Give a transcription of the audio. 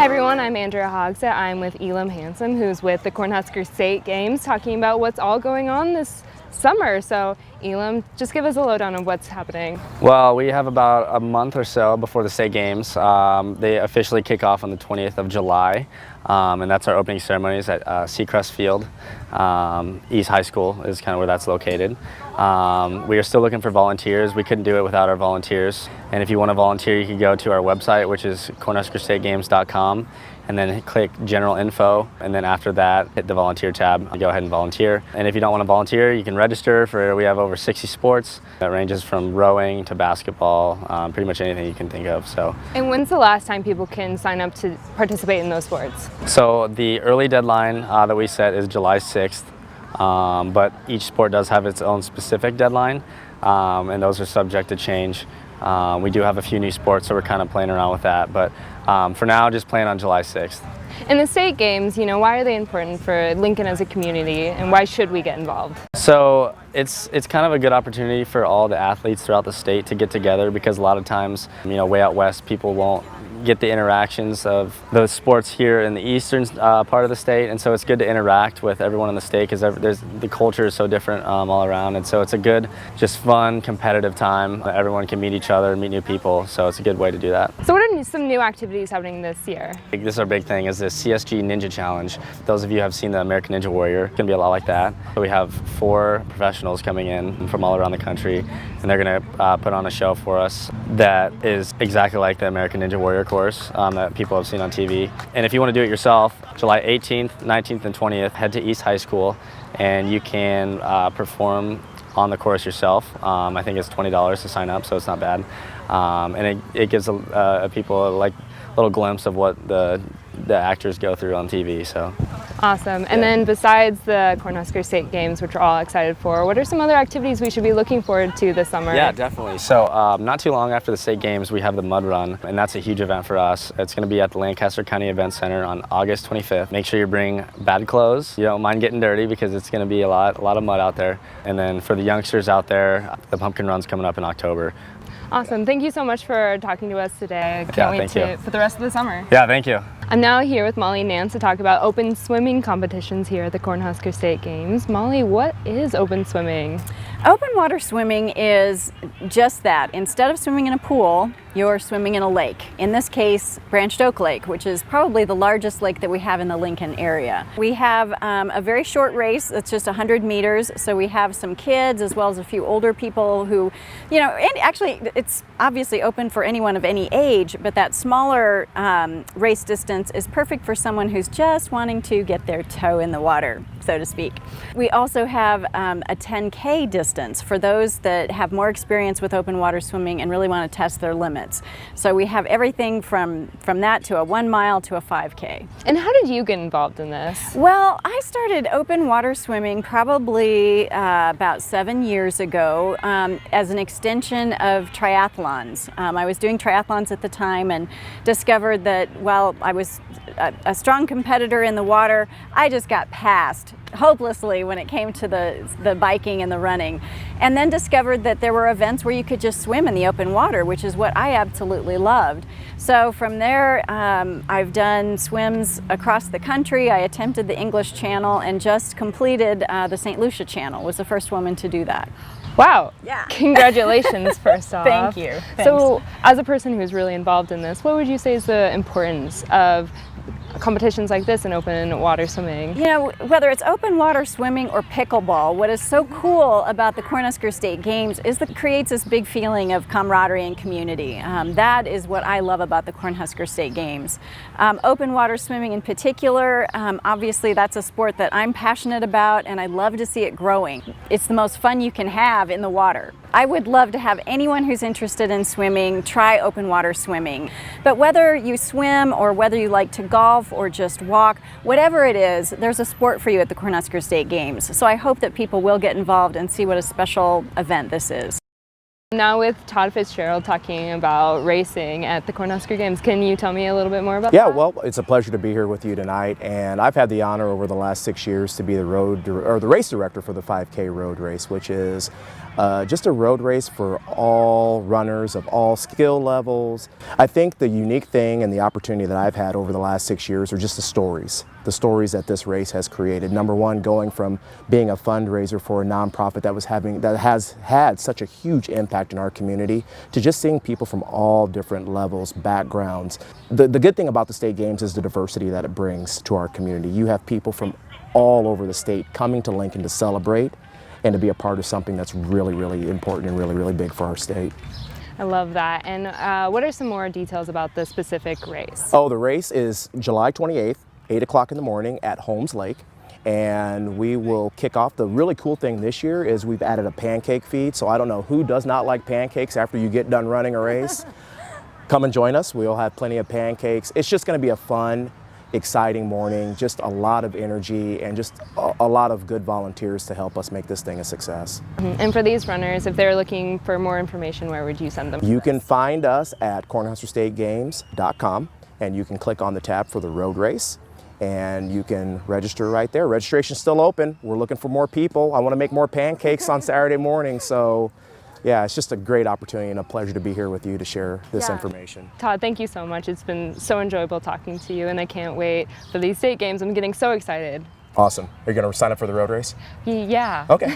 Hi everyone, I'm Andrea Hogsett. I'm with Elam Hansen, who's with the Cornhusker State Games, talking about what's all going on this summer. So Elam, just give us a lowdown on what's happening. Well, we have about a month or so before the state games. They officially kick off on the 20th of July, and that's our opening ceremonies at Seacrest Field. East High School is kind of where that's located. We are still looking for volunteers. We couldn't do it without our volunteers. And if you want to volunteer, you can go to our website, which is cornhuskerstategames.com, and then click general info, and then after that hit the volunteer tab and go ahead and volunteer. And if you don't want to volunteer, you can register for, we have over 60 sports that ranges from rowing to basketball, pretty much anything you can think of. So. And when's the last time people can sign up to participate in those sports? So the early deadline that we set is July 6th, but each sport does have its own specific deadline, and those are subject to change. We do have a few new sports, so we're kind of playing around with that, but for now, just playing on July 6th. And the state games, why are they important for Lincoln as a community, and why should we get involved? So it's kind of a good opportunity for all the athletes throughout the state to get together, because a lot of times, way out west, people won't get the interactions of those sports here in the eastern part of the state, and so it's good to interact with everyone in the state because the culture is so different all around, and so it's a good, just fun, competitive time. Everyone can meet each other, meet new people, so it's a good way to do that. So what are some new activities happening this year? This is our big thing, is the CSG Ninja Challenge. Those of you who have seen the American Ninja Warrior, it's going to be a lot like that. So we have 4 professionals coming in from all around the country, and they're going to put on a show for us that is exactly like the American Ninja Warrior course that people have seen on TV. And if you want to do it yourself, July 18th, 19th, and 20th, head to East High School, and you can perform on the course yourself. I think it's $20 to sign up, so it's not bad. And it gives people like a little glimpse of what the actors go through on TV. So. Awesome. And then besides the Cornhusker State Games, which we're all excited for, what are some other activities we should be looking forward to this summer? Yeah, definitely. So not too long after the state games, we have the Mud Run, and that's a huge event for us. It's going to be at the Lancaster County Event Center on August 25th. Make sure you bring bad clothes. You don't mind getting dirty, because it's going to be a lot of mud out there. And then for the youngsters out there, the Pumpkin Run's coming up in October. Awesome. Thank you so much for talking to us today. I can't wait for the rest of the summer. Yeah, thank you. I'm now here with Molly and Nance to talk about open swimming competitions here at the Cornhusker State Games. Molly, what is open swimming? Open water swimming is just that. Instead of swimming in a pool, you're swimming in a lake. In this case, Branched Oak Lake, which is probably the largest lake that we have in the Lincoln area. We have a very short race. It's just 100 meters. So we have some kids as well as a few older people who, and actually it's obviously open for anyone of any age, but that smaller race distance is perfect for someone who's just wanting to get their toe in the water, so to speak. We also have a 10K distance for those that have more experience with open water swimming and really want to test their limits. So we have everything from that to a 1 mile to a 5K. And how did you get involved in this? Well, I started open water swimming probably about 7 years ago as an extension of triathlons. I was doing triathlons at the time and discovered that while I was a strong competitor in the water, I just got passed hopelessly when it came to the biking and the running, and then discovered that there were events where you could just swim in the open water, which is what I absolutely loved. So from there, I've done swims across the country. I attempted the English Channel and just completed the St. Lucia Channel. Was the first woman to do that. Wow. Yeah. Congratulations, first off. Thank you. Thanks. So as a person who's really involved in this, what would you say is the importance of competitions like this in open water swimming? Whether it's open water swimming or pickleball, what is so cool about the Cornhusker State Games is that it creates this big feeling of camaraderie and community. That is what I love about the Cornhusker State Games. Open water swimming in particular, obviously that's a sport that I'm passionate about, and I love to see it growing. It's the most fun you can have in the water. I would love to have anyone who's interested in swimming try open water swimming. But whether you swim or whether you like to golf or just walk, whatever it is, there's a sport for you at the Cornhusker State Games. So I hope that people will get involved and see what a special event this is. Now with Todd Fitzgerald talking about racing at the Cornhusker Games, can you tell me a little bit more about that? Yeah, well, it's a pleasure to be here with you tonight, and I've had the honor over the last 6 years to be the race director for the 5K road race, which is just a road race for all runners of all skill levels. I think the unique thing and the opportunity that I've had over the last 6 years are just the stories that this race has created. Number one, going from being a fundraiser for a nonprofit that has had such a huge impact in our community to just seeing people from all different levels, backgrounds. The good thing about the state games is the diversity that it brings to our community. You have people from all over the state coming to Lincoln to celebrate and to be a part of something that's really, really important and really, really big for our state. I love that. And what are some more details about the specific race? Oh, the race is July 28th, 8 o'clock in the morning at Holmes Lake. And we will kick off. The really cool thing this year is we've added a pancake feed. So I don't know who does not like pancakes after you get done running a race. Come and join us. We'll have plenty of pancakes. It's just going to be a fun, exciting morning, just a lot of energy and just a lot of good volunteers to help us make this thing a success. And for these runners, if they're looking for more information, where would you send them? You can find us at cornhuskerstategames.com, and you can click on the tab for the road race and you can register right there. Registration's still open. We're looking for more people. I want to make more pancakes on Saturday morning, so yeah, it's just a great opportunity and a pleasure to be here with you to share this information. Todd, thank you so much. It's been so enjoyable talking to you, and I can't wait for these state games. I'm getting so excited. Awesome. Are you going to sign up for the road race? Yeah. Okay.